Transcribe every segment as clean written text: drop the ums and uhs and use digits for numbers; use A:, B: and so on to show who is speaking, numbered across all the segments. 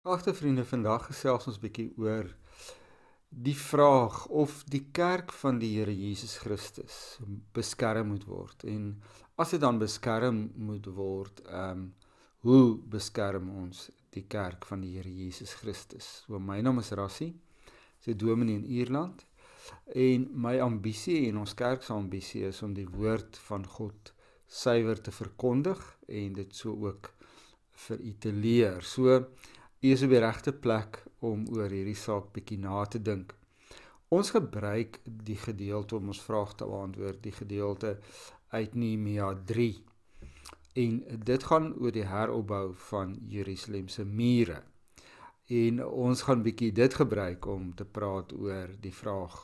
A: Agter vriende, vandag gesels ons bietjie oor die vraag of die kerk van die Here Jesus Christus beskerm moet word. En as dit dan beskerm moet word, hoe beskerm ons die kerk van die Here Jesus Christus? So, my naam is Rassie, ek is dominee in Ierland, en my ambisie en ons kerk se ambisie is om die woord van God suiwer te verkondig en dit so ook vir u te leer. So, u is op die regte plek om oor hierdie saak bietjie na te dink. Ons gebruik die gedeelte om ons vraag te beantwoord, die gedeelte uit Nehemia 3. En dit gaan oor die heropbou van Jerusalem se mure. En ons gaan bietjie dit gebruik om te praat oor die vraag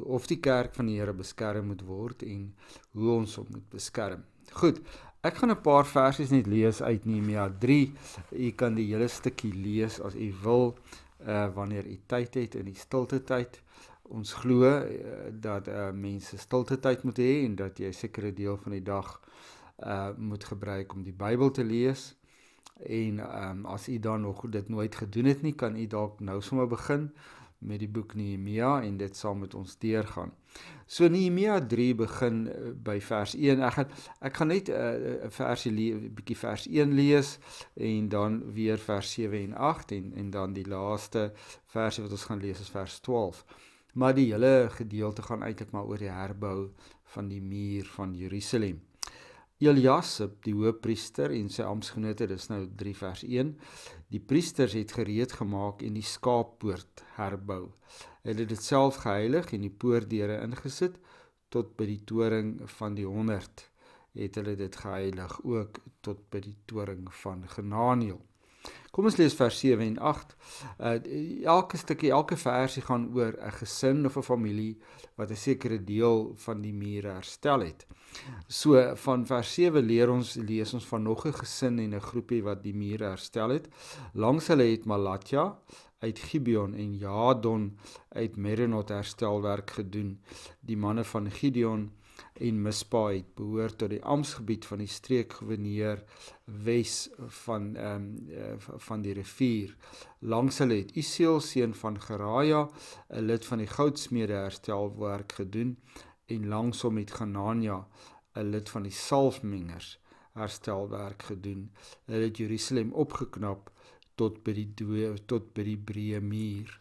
A: of die kerk van die Here beskerm moet word en hoe ons hom moet beskerm. Goed, ek gaan 'n paar versies net lees uit Nehemia 3. U kan die hele stukkie lees as u wil, wanneer u tyd het in die stilte tyd. Ons glo dat mense stilte tyd moet hê en dat jy 'n sekere deel van die dag moet gebruik om die Bybel te lees. En as u dan nog dit nooit gedoen het nie, kan u dalk nou sommer begin met die boek Nehemia en dit saam met ons deurgaan. So Nehemia 3 begin by vers 1. Ek gaan net 'n bietjie vers 1 lees en dan weer vers 7 en 8 en dan die laaste versie wat ons gaan lees is vers 12. Maar die hele gedeelte gaan eintlik maar oor die herbou van die muur van Jerusalem. Eliasib, die hoofpriester en sy amptgenote, dis nou 3 vers 1, die priesters het gereed gemaak en die skaappoort herbou. Hulle het dit self geheilig en die poortdeure ingesit, tot by die toring van die 100 het hulle dit geheilig, ook tot by die toring van Genaniel. Kom ons lees vers 7 en 8. Elke versie gaan oor 'n gesin of 'n familie wat 'n sekere deel van die mure herstel het. So van vers 7 lees ons van nog 'n gesin en 'n groepie wat die mure herstel het. Langs hulle het Malatja uit Gibeon en Jadon uit Meronot herstelwerk gedoen. Die manne van Gideon en Mispa het behoort tot die amptsgebied van die streekgouverneur wes van die rivier. Langs hulle het Isiel, seun van Geraja, 'n lid van die goudsmede herstelwerk gedoen, en langs hom het Ganania, 'n lid van die salfmengers, herstelwerk gedoen. Hulle het Jerusalem opgeknap tot by die breë muur.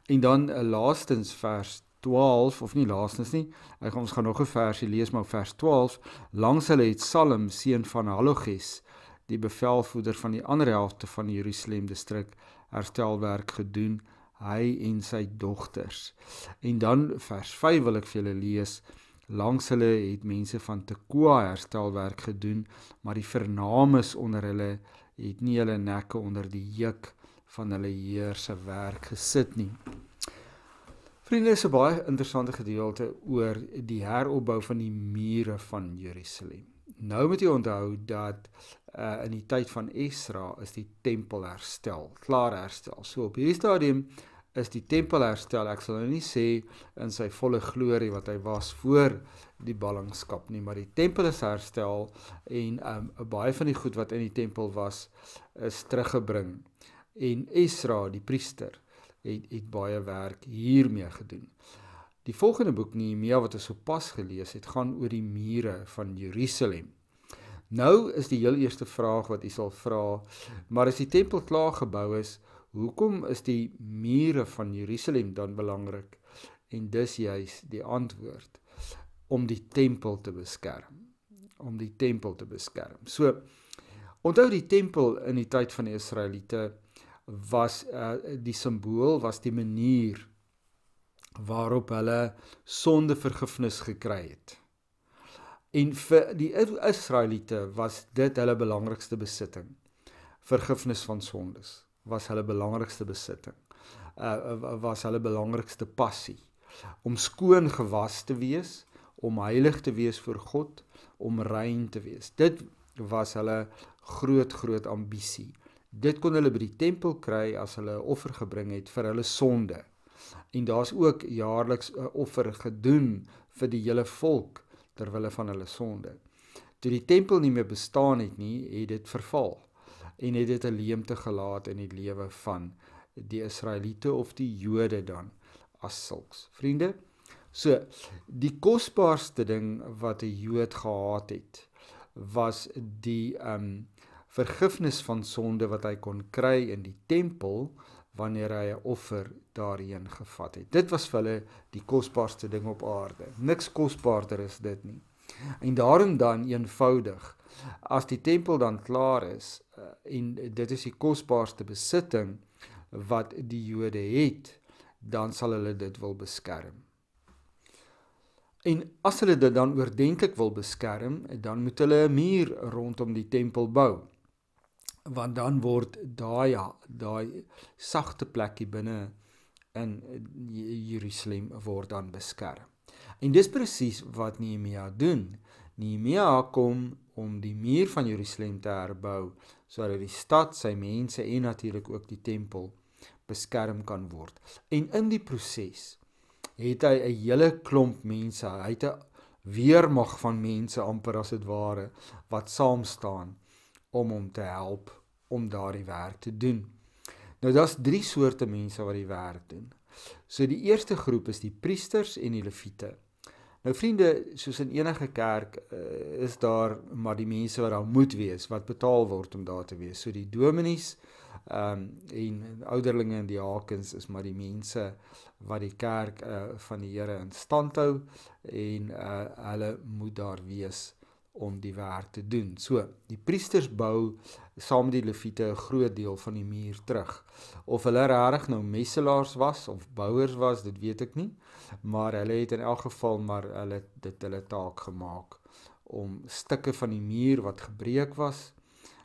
A: En dan laastens vers 12, of nie laastens nie, ons gaan nog 'n versie lees, maar vers 12, langs hulle het Salem, seun van Halloges, die bevelvoerder van die ander helfte van die Jerusalem distrik, herstelwerk gedoen, hy en sy dogters. En dan vers 5 wil ek vir julle lees, langs hulle het mense van Tekoa herstelwerk gedoen, maar die vernames onder hulle het nie hulle nekke onder die juk van hulle Heer se werk gesit nie. Vriende, is 'n baie interessante gedeelte oor die heropbou van die mure van Jerusalem. Nou moet jy onthou dat in die tyd van Esra is die tempel herstel, klaar herstel. So op hierdie stadium is die tempel herstel, ek sal nou nie sê in sy volle glorie wat hy was voor die ballingskap nie, maar die tempel is herstel en baie van die goed wat in die tempel was, is teruggebring. En Esra, die priester, het baie werk hiermee gedoen. Die volgende boek, Nehemia, wat ons sopas gelees het, gaan oor die mure van Jerusalem. Nou is die heel eerste vraag wat u sal vra, maar as die tempel klaar gebou is, hoekom is die mure van Jerusalem dan belangrik? En dis juis die antwoord, om die tempel te beskerm. Om die tempel te beskerm. So, onthou die tempel in die tyd van die Israeliete was die simbool, was die manier waarop hulle sondevergifnis gekry het. En vir die Israeliete was dit hulle belangrikste besitting. Vergifnis van sondes was hulle belangrikste besitting. Was hulle belangrikste passie. Om skoon gewas te wees, om heilig te wees voor God, om rein te wees. Dit was hulle groot ambisie. Dit kon hulle by die tempel kry as hulle 'n offer gebring het vir hulle sonde. En daar's ook jaarliks 'n offer gedoen vir die hele volk terwille van hulle sonde. Toe die tempel nie meer bestaan het nie, het dit verval. en het dit 'n leemte gelaat in die lewe van die Israeliete of die Jode dan as sulks. Vriende, so die kosbaarste ding wat 'n Jood gehad het, was die vergifnis van sonde wat hy kon kry in die tempel wanneer hy 'n offer daarheen gevat het. Dit was vir hulle die kosbaarste ding op aarde. Niks kosbaarder is dit nie. En daarom dan eenvoudig, as die tempel dan klaar is, en dit is die kosbaarste besitting wat die Jode het, dan sal hulle dit wil beskerm. En as hulle dit dan oordentlik wil beskerm, dan moet hulle 'n muur rondom die tempel bou. Want dan word daai sagte plekkie binne in Jerusalem word dan beskerm. En dis presies wat Nehemia doen. Nehemia kom om die muur van Jerusalem te herbou, sodat die stad, sy mense en natuurlik ook die tempel beskerm kan word. En in die proses het hy 'n hele klomp mense, hy het 'n weermag van mense amper as dit ware, wat saam staan om hom te help om daardie werk te doen. Nou daar's 3 soorte mense wat die werk doen. So die eerste groep is die priesters en die leviete. Nou vriende, soos in enige kerk is daar maar die mense wat daar moet wees, wat betaal word om daar te wees. So die dominees en ouderlinge en diakens is maar die mense wat die kerk van die Here in stand hou en hulle moet daar wees om die werk te doen. So, die priesters bou saam met die leviete 'n groot deel van die muur terug. Of hulle regtig nou messelaars was of bouers was, dit weet ek nie, maar hulle het in elk geval maar hulle taak gemaak om stukke van die muur wat gebreek was,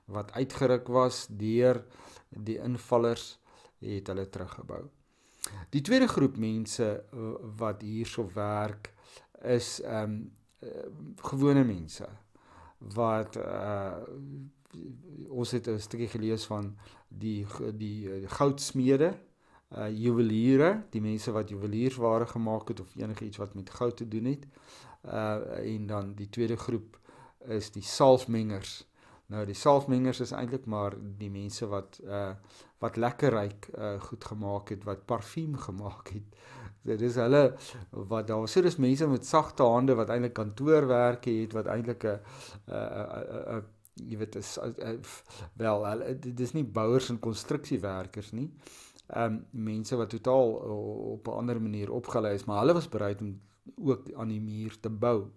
A: wat uitgeruk was deur die invallers, het hulle teruggebou. Die tweede groep mense wat hierso werk is gewone mense wat ons het 'n stukkie gelees van die goudsmede, juweliere, die mense wat juweliersware gemaak het of enige iets wat met goud te doen het, en dan die tweede groep is die salfmengers. Nou die salfmengers is eintlik maar die mense wat lekker ryk goed gemaak het, wat parfuum gemaak het. Dit is hulle wat daar so, dis mense met sagte hande wat eintlik kantoorwerke het, wat eintlik jy weet dit is nie bouers en konstruksiewerkers nie. Mense wat totaal op 'n ander manier opgelei is, maar hulle was bereid om ook aan die muur te bou.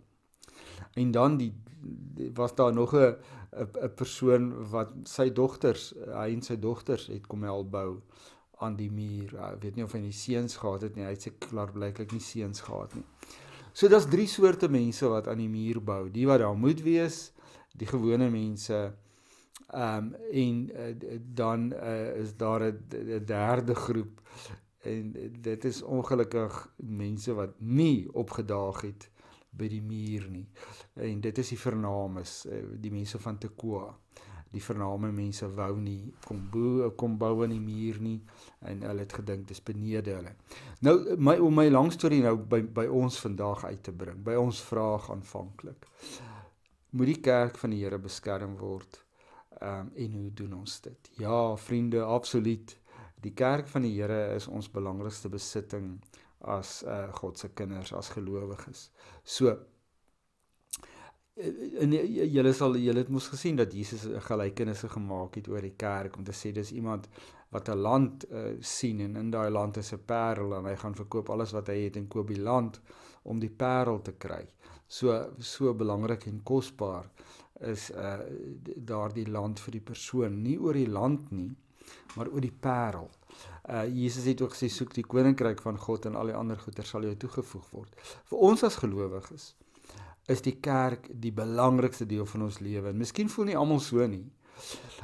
A: En dan was daar nog 'n persoon wat hy en sy dogters het kom help bou aan die muur. Ek weet nie of hy nie seuns gehad het nie, hy het seker klaarblyklik nie seuns gehad nie. So daar's 3 soorte mense wat aan die muur bou. Die wat daar moet wees, die gewone mense, en dan is daar 'n derde groep, en dit is ongelukkig mense wat nie opgedaag het by die muur nie. En dit is die vernames, die mense van Tekoa. Die vername mense wou nie kom bou aan die muur nie, en hulle het gedink dis benede hulle. Nou om my lang storie nou by ons vandag uit te bring, by ons vraag aanvanklik. Moet die kerk van die Here beskerm word? En hoe doen ons dit? Ja, vriende, absoluut. Die kerk van die Here is ons belangrikste besitting as God se kinders, as gelowiges. So, julle het mos gesien dat Jesus gelykenisse gemaak het oor die kerk, om te sê dis iemand wat 'n land sien, en in daai land is 'n parel, en hy gaan verkoop alles wat hy het en koop die land om die parel te kry. So belangrik en kosbaar is daardie land vir die persoon, nie oor die land nie, maar oor die parel. Jesus het ook gesê, soek die koninkryk van God en al die ander goeder sal jou toegevoeg word. Vir ons as gelowiges is die kerk die belangrikste deel van ons lewe. En miskien voel nie almal so nie,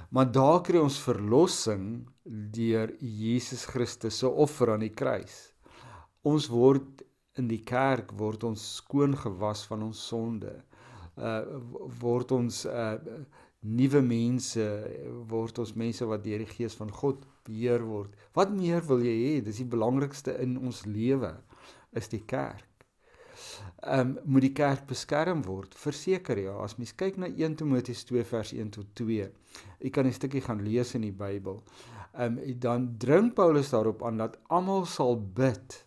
A: maar daar kry ons verlossing deur Jesus Christus se offer aan die kruis. Ons word in die kerk, word ons skoon gewas van ons sonde, word ons nuwe mense, word ons mense wat deur die Gees van God beheer word. Wat meer wil jy hê? Dis die belangrikste in ons lewe, is die kerk. moet die kerk beskerm word? Verseker ja, as mens kyk na 1 Timoteus 2 vers 1 tot 2, jy kan 'n stukkie gaan lees in die Bybel, dan dring Paulus daarop aan dat almal sal bid,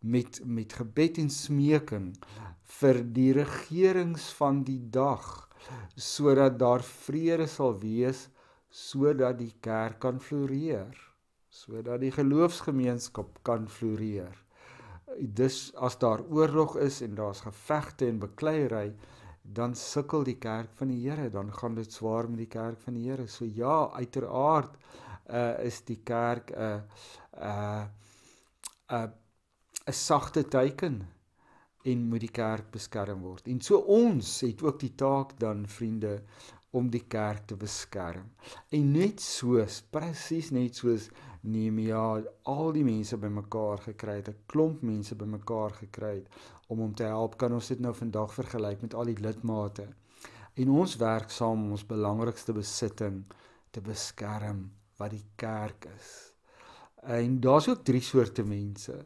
A: met gebed en smeking vir die regerings van die dag, sodat daar vrede sal wees, sodat die kerk kan floreer, sodat die geloofsgemeenskap kan floreer. Dus as daar oorlog is en daar's gevegte en bekleierery, dan sukkel die kerk van die Here, dan gaan dit swaar met die kerk van die Here. So ja, uiteraard is die kerk 'n sagte teiken en moet die kerk beskerm word. En so ons het ook die taak dan, vriende, om die kerk te beskerm. En net soos, presies net soos Nehemia al die mense bymekaar gekry het, 'n klomp mense bymekaar gekry het, om hom te help, kan ons dit nou vandag vergelyk met al die lidmate. En ons werk saam om ons belangrikste besitting te beskerm, wat die kerk is. En daar's ook 3 soorte mense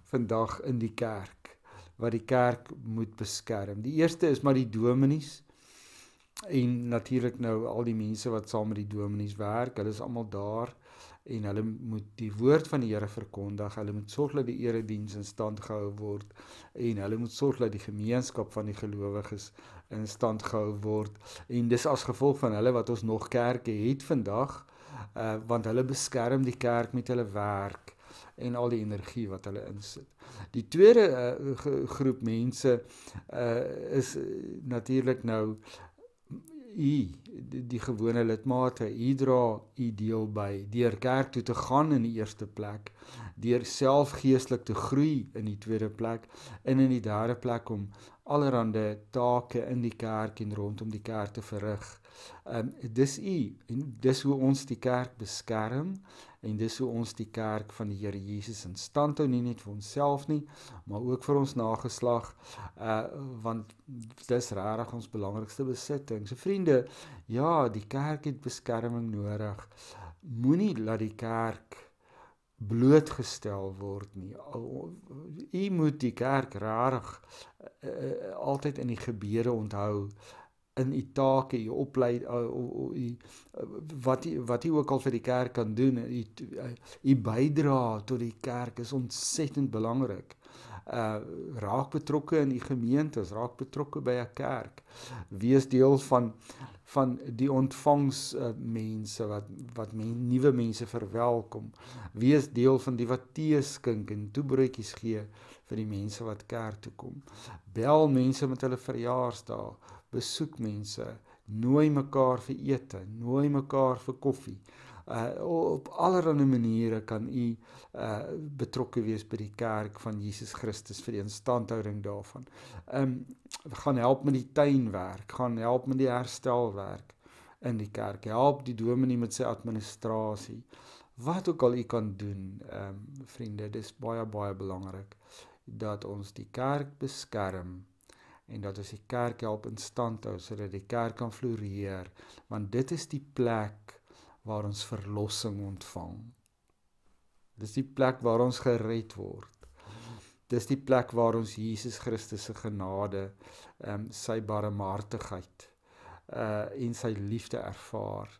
A: vandag in die kerk, wat die kerk moet beskerm. Die eerste is maar die dominees, en natuurlik nou al die mense wat saam met die dominees werk, hulle is almal daar, en hulle moet die woord van die Here verkondig, hulle moet sorg dat die erediens in stand gehou word, en hulle moet sorg dat die gemeenskap van die gelowiges in stand gehou word, en dis as gevolg van hulle wat ons nog kerke het vandag, want hulle beskerm die kerk met hulle werk, en al die energie wat hulle insit. Die tweede groep mense is natuurlik nou die gewone lidmate. Dra deel by, deur kerk toe te gaan in die eerste plek, deur self geestelik te groei in die tweede plek, en in die derde plek om allerhande take in die kerk en rondom die kerk te verrig. Dis en dis hoe ons die kerk beskerm, en dis hoe ons die kerk van die Here Jesus in stand hou, nie net vir onsself nie, maar ook vir ons nageslag, want dis regtig ons belangrikste besitting. So vriende, ja, die kerk het beskerming nodig. Moenie laat die kerk blootgestel word nie. U moet die kerk regtig altyd in die gebede onthou, in u take, u opleiding, wat u ook al vir die kerk kan doen, u bydra tot die kerk is ontsettend belangrik. Raak betrokke in die gemeentes, raak betrokke by 'n kerk, wees deel van die ontvangsmense, wat nuwe mense verwelkom, wees deel van die wat tee skink en toebroodjies gee vir die mense wat kerk toe kom, bel mense met hulle verjaarsdae, besoek mense, nooi mekaar vir ete, nooi mekaar vir koffie. Op allerlei maniere kan u betrokke wees by die kerk van Jesus Christus vir die instandhouding daarvan. Gaan help met die tuinwerk, gaan help met die herstelwerk in die kerk, help die dominee met sy administrasie. Wat ook al u kan doen, vriende, dis baie, baie belangrik dat ons die kerk beskerm, en dat ons die kerk help in stand hou, sodat die kerk kan floreer, want dit is die plek waar ons verlossing ontvang. Dis die plek waar ons gered word. Dis die plek waar ons Jesus Christus se genade, sy barmhartigheid, en sy liefde ervaar.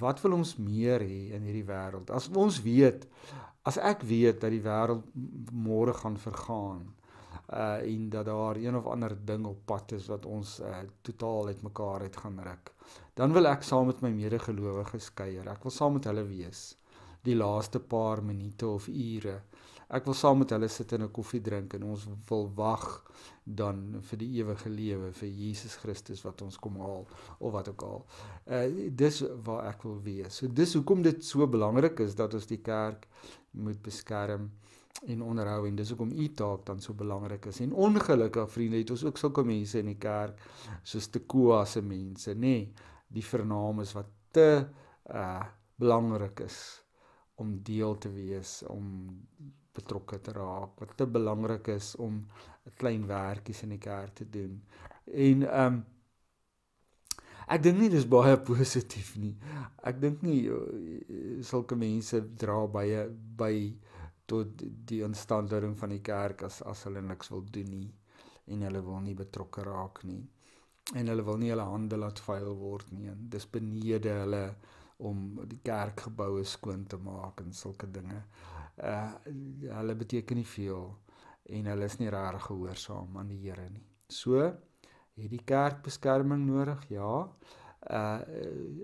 A: Wat wil ons meer hê in hierdie wêreld? As ek weet dat die wêreld môre gaan vergaan, en dat daar een of ander ding op pad is wat ons totaal uitmekaar uit gaan ruk, dan wil ek saam met my medegelowiges kuier. Ek wil saam met hulle wees, die laaste paar minute of ure. Ek wil saam met hulle sit en 'n koffie drink, en ons wil wag dan vir die ewige lewe, vir Jesus Christus wat ons kom haal, of wat ook al. Dis waar ek wil wees. So dis hoekom dit so belangrik is, dat ons die kerk moet beskerm en onderhou, en dis hoekom u taak dan so belangrik is. En ongelukkig, vriende, het ons ook sulke mense in die kerk, soos Tekoa se mense, die vernaam is wat te belangrik is om deel te wees, om betrokke te raak, wat te belangrik is om klein werkies in die kerk te doen. En ek dink nie dis baie positief nie. Ek dink nie sulke mense dra by tot die instandhouding van die kerk as hulle niks wil doen nie, en hulle wil nie betrokke raak nie, en hulle wil nie hulle hande laat vuil word nie, en dis benede hulle om die kerkgeboue skoon te maak en sulke dinge. Hulle beteken nie veel, en hulle is nie regtig gehoorsaam aan die Here nie. So, het die kerk beskerming nodig? Ja.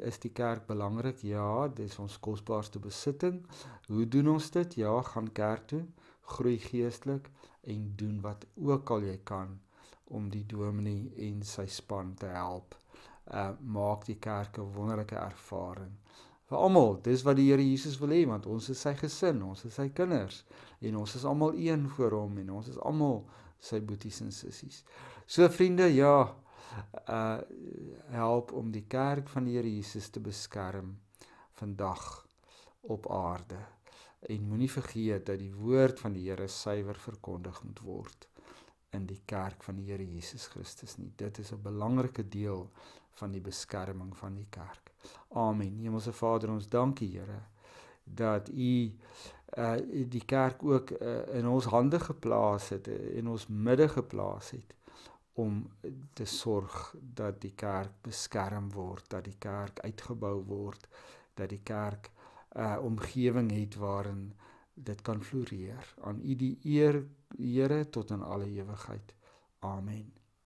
A: Is die kerk belangrik? Ja, dit is ons kosbaarste besitting. Hoe doen ons dit? Ja, gaan kerk toe, groei geestelik en doen wat ook al jy kan om die dominee en sy span te help. Maak die kerk 'n wonderlike ervaring. Vir almal, dis wat die Here Jesus wil hê, want ons is sy gesin, ons is sy kinders, en ons is almal een voor hom, en ons is almal sy boeties en sissies. So vriende, ja, help om die kerk van die Here Jesus te beskerm vandag op aarde. En moenie vergeet dat die woord van die Here suiwer verkondig moet word in die kerk van die Here Jesus Christus nie. Dit is 'n belangrike deel van die beskerming van die kerk. Amen. Hemelse Vader, ons dankie, Here, dat U die kerk ook in ons hande geplaas het, in ons midde geplaas het, om te sorg dat die kerk beskerm word, dat die kerk uitgebou word, dat die kerk omgewing het waarin dit kan floreer. Aan U die eer, Here, tot in alle ewigheid. Amen.